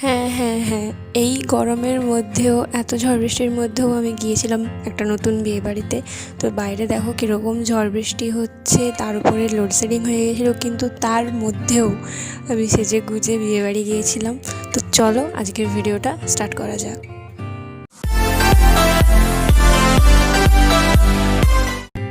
হ্যাঁ, হ্যাঁ, হ্যাঁ। এই গরমের মধ্যেও এত ঝড় বৃষ্টির মধ্যেও আমি গিয়েছিলাম একটা নতুন বিয়েবাড়িতে। তো বাইরে দেখো কীরকম ঝড় বৃষ্টি হচ্ছে, তার উপরে লোডশেডিং হয়ে গেছিলো, কিন্তু তার মধ্যেও আমি সেজেগুজে বিয়েবাড়ি গিয়েছিলাম। তো চলো আজকের ভিডিওটা স্টার্ট করা যাক।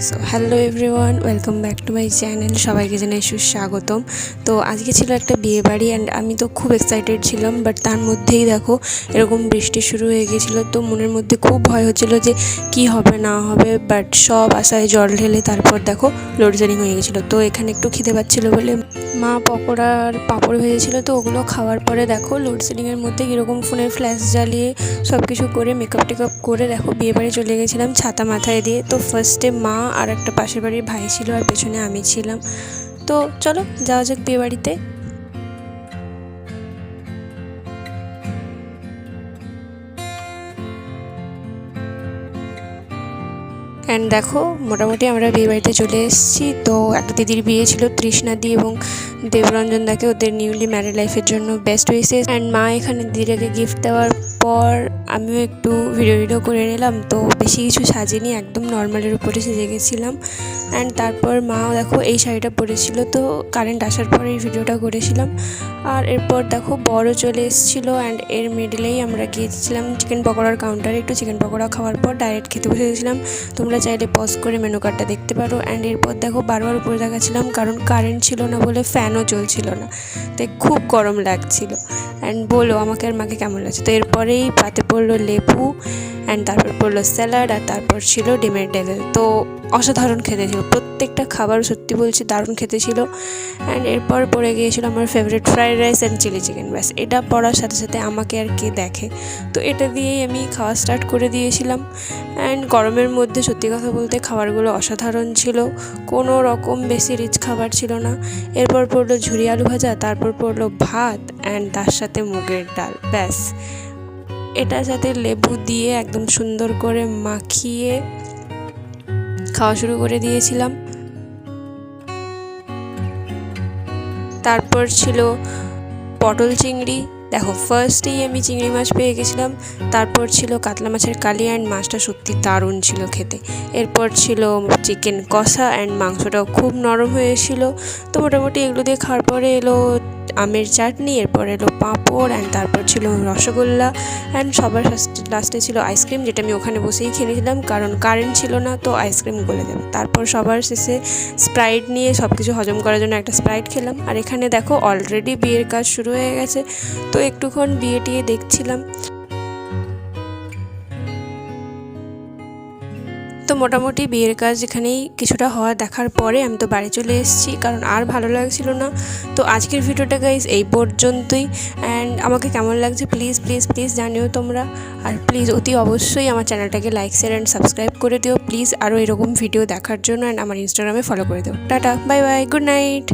So hello everyone, welcome back to my channel. সবাইকে জানাই সুস্বাগতম। তো আজকে ছিল একটা বিয়েবাড়ি অ্যান্ড আমি তো খুব এক্সাইটেড ছিলাম, বাট তার মধ্যেই দেখো এরকম বৃষ্টি শুরু হয়ে গেছিলো। তো মনের মধ্যে খুব ভয় হচ্ছিলো যে কি হবে না হবে, বাট সব আশায় জল ঢেলে তারপর দেখো লোডশেডিং হয়ে গেছিলো। তো এখানে একটু খিদে পাচ্ছিলো বলে মা পকোড়া আর পাঁপড় ভেজেছিলো, তো ওগুলো খাওয়ার পরে দেখো লোডশেডিংয়ের মধ্যে কীরকম ফোনের ফ্ল্যাশ জ্বালিয়ে সব কিছু করে মেকআপ টেকআপ করে দেখো বিয়েবাড়ি চলে গেছিলাম ছাতা মাথায় দিয়ে। তো ফার্স্টে মা আর একটা পাশের বাড়ির ভাই ছিল আর পেছনে আমি ছিলাম। তো চলো যাওয়া যাক বিয়েবাড়িতে। অ্যান্ড দেখো মোটামুটি আমরা বিয়েবাড়িতে চলে এসেছি। তো একটা দিদির বিয়ে ছিল, তৃষ্ণাদি এবং দেবরঞ্জন দাকে ওদের নিউলি ম্যারিড লাইফের জন্য বেস্ট উইশেস। অ্যান্ড মা এখানে দিদিকে গিফট দেওয়ার পর আমিও একটু ভিডিও করে নিলাম। তো বেশি কিছু সাজিনি, একদম নর্মালের উপরে সেজে গেছিলাম। অ্যান্ড তারপর মাও দেখো এই শাড়িটা পরেছিল, তো কারেন্ট আসার পর এই ভিডিওটা করেছিলাম। আর এরপর দেখো বড় চলে এসেছিলো অ্যান্ড এর মিডলেই আমরা গিয়েছিলাম চিকেন পকোড়ার কাউন্টারে। একটু চিকেন পকোড়া খাওয়ার পর ডাইরেক্ট খেতে বসে গেছিলাম। তোমরা চাইলে পজ করে মেনু কার্ডটা দেখতে পারো। অ্যান্ড এরপর দেখো বারবার উপরে দেখাচ্ছিলাম, কারণ কারেন্ট ছিল না বলে ফ্যানও চলছিল না, তাই খুব গরম লাগছিল। অ্যান্ড বলো আমাকে আর মাকে কেমন লাগছে। তো এরপরেই পাতে পড়লো লেবু, অ্যান্ড তারপর পড়লো স্যালাড, আর তারপর ছিল ডিমের ডেভিল। তো অসাধারণ খেতে ছিল, প্রত্যেকটা খাবার সত্যি বলছি দারুণ খেতে ছিল। অ্যান্ড এরপর পড়ে গিয়েছিল আমার favourite fried rice and chilli chicken. ব্যাস এটা পড়ার সাথে সাথে আমাকে আর কে দেখে, তো এটা দিয়েই আমি খাওয়া স্টার্ট করে দিয়েছিলাম। অ্যান্ড গরমের মধ্যে সত্যি কথা বলতে খাবারগুলো অসাধারণ ছিল, কোনো রকম বেশি রিচ খাবার ছিল না। এরপর পড়লো ঝুরি আলু ভাজা, তারপর পড়লো ভাত অ্যান্ড তার সাথে মুগের ডাল। ব্যাস এটার সাথে লেবু দিয়ে একদম সুন্দর করে মাখিয়ে খাওয়া শুরু করে দিয়েছিলাম। তারপর ছিল পটল চিংড়ি। দেখো ফার্স্টেই আমি চিংড়ি মাছ পেয়ে গেছিলাম, তারপর ছিল কাতলা মাছের কালি অ্যান্ড মাছটা সত্যি দারুণ ছিল খেতে। এরপর ছিল চিকেন কষা অ্যান্ড মাংসটাও খুব নরম হয়েছিল। তো মোটামুটি এগুলো দিয়ে খাওয়ার পরে এলো আমের চাটনি, এরপর এলো পাঁপড় অ্যান্ড তারপর ছিল রসগোল্লা অ্যান্ড সবার লাস্টে ছিল আইসক্রিম, যেটা আমি ওখানে বসেই খেয়েছিলাম কারণ কারেন্ট ছিল না, তো আইসক্রিম গলে যাবে। তারপর সবার শেষে স্প্রাইট নিয়ে সব কিছু হজম করার জন্য একটা স্প্রাইট খেলাম। আর এখানে দেখো অলরেডি বিয়ের কাজ শুরু হয়ে গেছে, তো একটুক্ষণ বিয়ে টিয়ে দেখছিলাম। তো মোটামুটি বিয়ের কাজ এখানেই কিছুটা হওয়া দেখার পরে আমি তো বাড়ি চলে এসেছি, কারণ আর ভালো লাগছিল না। তো আজকের ভিডিওটা গাইজ এই পর্যন্তই। অ্যান্ড আমাকে কেমন লাগছে প্লিজ প্লিজ প্লিজ জানিও তোমরা। আর প্লিজ অতি অবশ্যই আমার চ্যানেলটাকে লাইক শেয়ার অ্যান্ড সাবস্ক্রাইব করে দিও প্লিজ, আরও এরকম ভিডিও দেখার জন্য। অ্যান্ড আমার ইনস্টাগ্রামে ফলো করে দিও। Tata, bye bye, good night.